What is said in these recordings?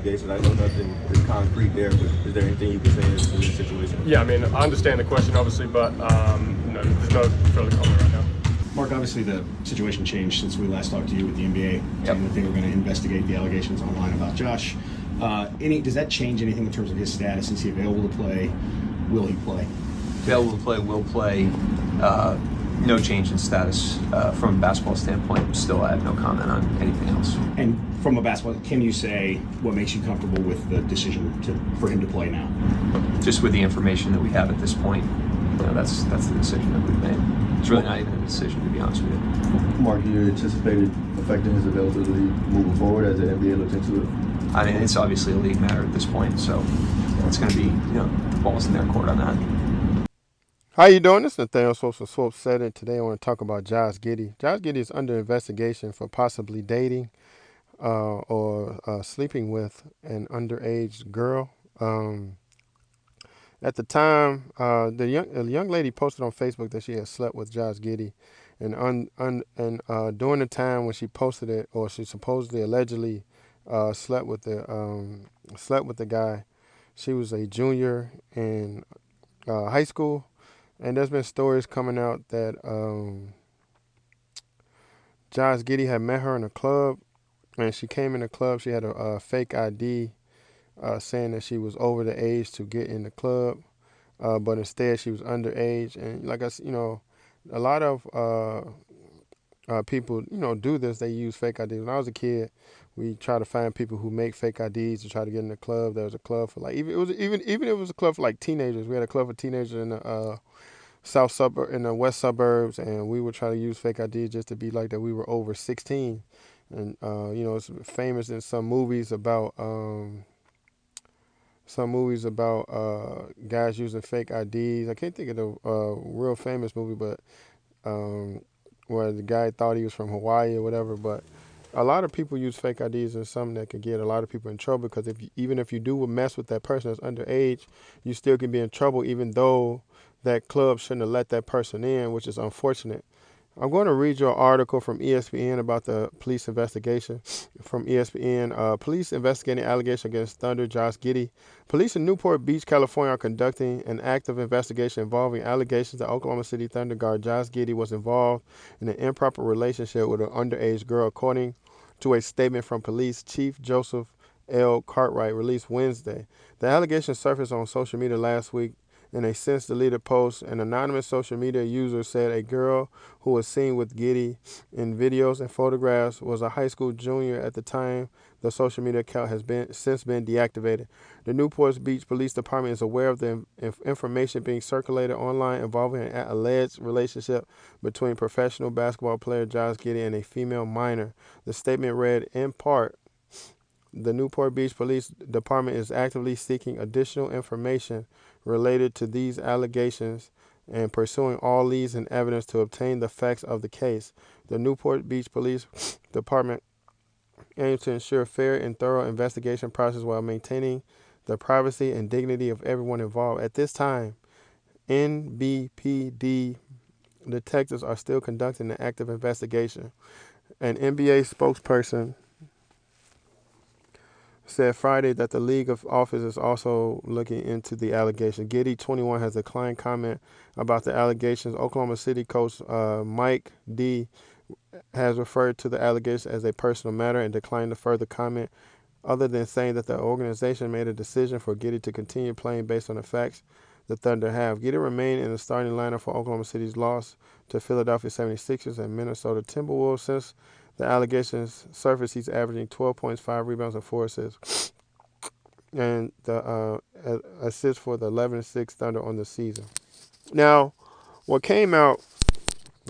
allegations? I know nothing is concrete there, but is there anything you can say in this situation? Yeah, I mean, I understand the question, obviously, but no, there's no further comment right now. Mark, obviously the situation changed since we last talked to you with the NBA, saying that they were going to investigate the allegations online about Josh. Does that change anything in terms of his status? Is he available to play? Will he play? Available to play, will play. No change in status from a basketball standpoint. Still, I have no comment on anything else. And from a basketball, can you say what makes you comfortable with the decision for him to play now? Just with the information that we have at this point, that's the decision that we've made. It's really not even a decision, to be honest with you. Mark, you anticipated affecting his availability moving forward as the NBA looks into it? I mean, it's obviously a league matter at this point, so it's going to be, the ball's in their court on that. How you doing? This is Nathaniel Swope from Swope Setting. Today I want to talk about Josh Giddey. Josh Giddey is under investigation for possibly dating or sleeping with an underage girl. At the time, the young lady posted on Facebook that she had slept with Josh Giddey, and during the time when she posted it, or she supposedly allegedly slept with the guy, she was a junior in high school. And there's been stories coming out that Josh Giddey had met her in a club, and she came in the club. She had a fake ID saying that she was over the age to get in the club, but instead she was underage. And like I said, a lot of people, do this. They use fake IDs. When I was a kid, we try to find people who make fake IDs to try to get in the club. There was a club for even it was a club for like teenagers. We had a club for teenagers in the in the west suburbs, and we would try to use fake IDs just to be like that we were over 16. And it's famous in some movies about guys using fake IDs. I can't think of the real famous movie, but where the guy thought he was from Hawaii or whatever. But a lot of people use fake IDs, and something that can get a lot of people in trouble, because even if you do mess with that person that's underage, you still can be in trouble, even though that club shouldn't have let that person in, which is unfortunate. I'm going to read you an article from ESPN about the police investigation. From ESPN, police investigating allegation against Thunder Josh Giddey. Police in Newport Beach, California are conducting an active investigation involving allegations that Oklahoma City Thunder guard Josh Giddey was involved in an improper relationship with an underage girl, according to a statement from Police Chief Joseph L. Cartwright released Wednesday. The allegations surfaced on social media last week. In a since-deleted post, an anonymous social media user said a girl who was seen with Giddey in videos and photographs was a high school junior at the time. The social media account has since been deactivated. The Newport Beach Police Department is aware of the information being circulated online involving an alleged relationship between professional basketball player Josh Giddey and a female minor. The statement read, in part, the Newport Beach Police Department is actively seeking additional information related to these allegations and pursuing all leads and evidence to obtain the facts of the case. The Newport Beach Police Department aims to ensure a fair and thorough investigation process while maintaining the privacy and dignity of everyone involved. At this time, NBPD detectives are still conducting an active investigation. An NBA spokesperson said Friday that the League of Office is also looking into the allegation. Giddey, 21, has declined comment about the allegations. Oklahoma City coach Mike D has referred to the allegations as a personal matter and declined to further comment, other than saying that the organization made a decision for Giddey to continue playing based on the facts the Thunder have. Giddey remained in the starting lineup for Oklahoma City's loss to Philadelphia 76ers and Minnesota Timberwolves. Since the allegations surfaced, he's averaging 12 points, 5 rebounds, and 4 assists, and the assist for the 11-6 Thunder on the season. Now, what came out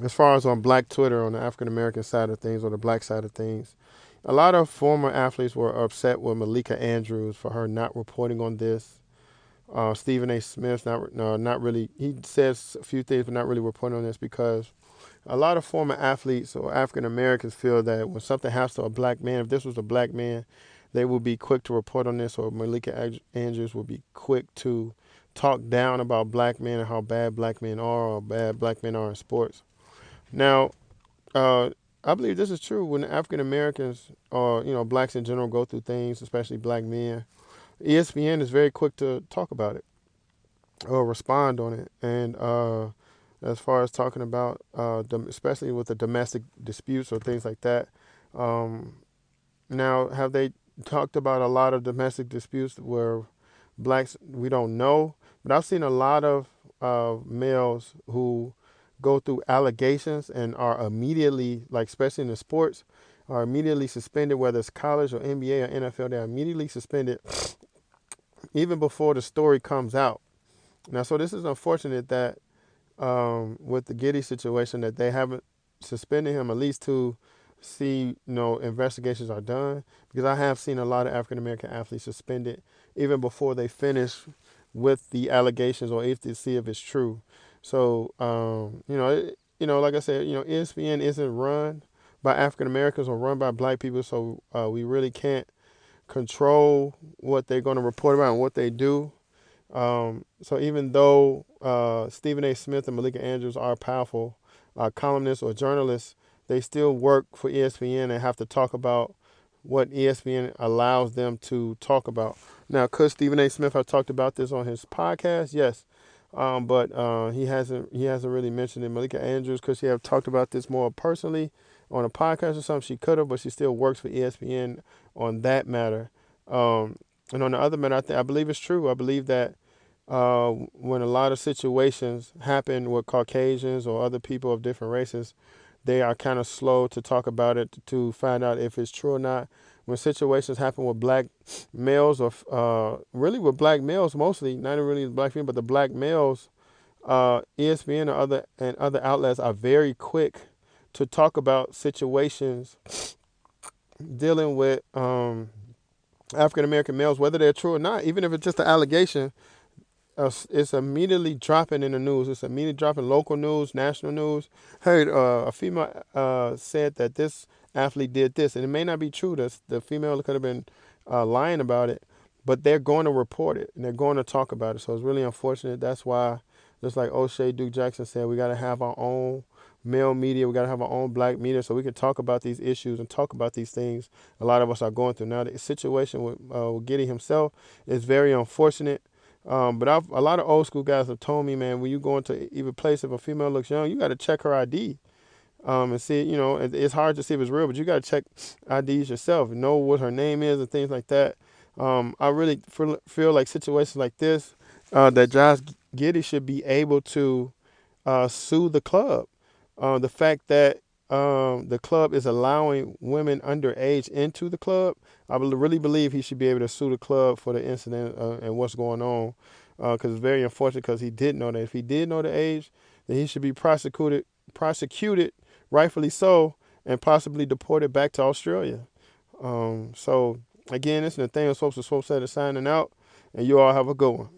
as far as on Black Twitter on the African-American side of things, or the black side of things, a lot of former athletes were upset with Malika Andrews for her not reporting on this. Stephen A. Smith, not really. He says a few things, but not really reporting on this, because a lot of former athletes or African Americans feel that when something happens to a black man, if this was a black man, they will be quick to report on this, or Malika Andrews will be quick to talk down about black men and how bad black men are, or bad black men are in sports. Now, I believe this is true. When African Americans or blacks in general go through things, especially black men, ESPN is very quick to talk about it or respond on it. And as far as talking about, especially with the domestic disputes or things like that, now have they talked about a lot of domestic disputes where blacks, we don't know, but I've seen a lot of males who go through allegations and are immediately, like especially in the sports, are immediately suspended, whether it's college or NBA or NFL, they're immediately suspended even before the story comes out. Now, so this is unfortunate that with the Giddey situation that they haven't suspended him at least to see investigations are done, because I have seen a lot of African American athletes suspended even before they finish with the allegations or if to see if it's true. So like I said, ESPN isn't run by African Americans or run by black people, so we really can't control what they're going to report about and what they do. So even though Stephen A. Smith and Malika Andrews are powerful columnists or journalists, they still work for ESPN and have to talk about what ESPN allows them to talk about. Now, could Stephen A. Smith have talked about this on his podcast? Yes, but he hasn't really mentioned it. Malika Andrews, could she have talked about this more personally on a podcast or something? She could have, but she still works for ESPN on that matter. And on the other matter, I believe it's true. I believe that when a lot of situations happen with Caucasians or other people of different races, they are kind of slow to talk about it to find out if it's true or not. When situations happen with black males or really with black males mostly, not really the black female, but the black males, ESPN and other outlets are very quick to talk about situations dealing with African American males, whether they're true or not, even if it's just an allegation. It's immediately dropping in the news. It's immediately dropping local news, national news. Heard a female said that this athlete did this, and it may not be true. The female could have been lying about it, but they're going to report it and they're going to talk about it. So it's really unfortunate. That's why, just like O'Shea Duke Jackson said, we got to have our own male media. We got to have our own black media so we can talk about these issues and talk about these things a lot of us are going through. Now, the situation with Giddey himself is very unfortunate. But a lot of old school guys have told me, man, when you go into even place, if a female looks young, you got to check her ID and see, it's hard to see if it's real, but you got to check IDs yourself, know what her name is and things like that. I really feel like situations like this, that Josh Giddey should be able to sue the club. The fact that the club is allowing women underage into the club, I really believe he should be able to sue the club for the incident and what's going on, because it's very unfortunate because he did know that. If he did know the age, then he should be prosecuted, rightfully so, and possibly deported back to Australia. So, again, this is Nathaniel Swopes of Swopes signing out, and you all have a good one.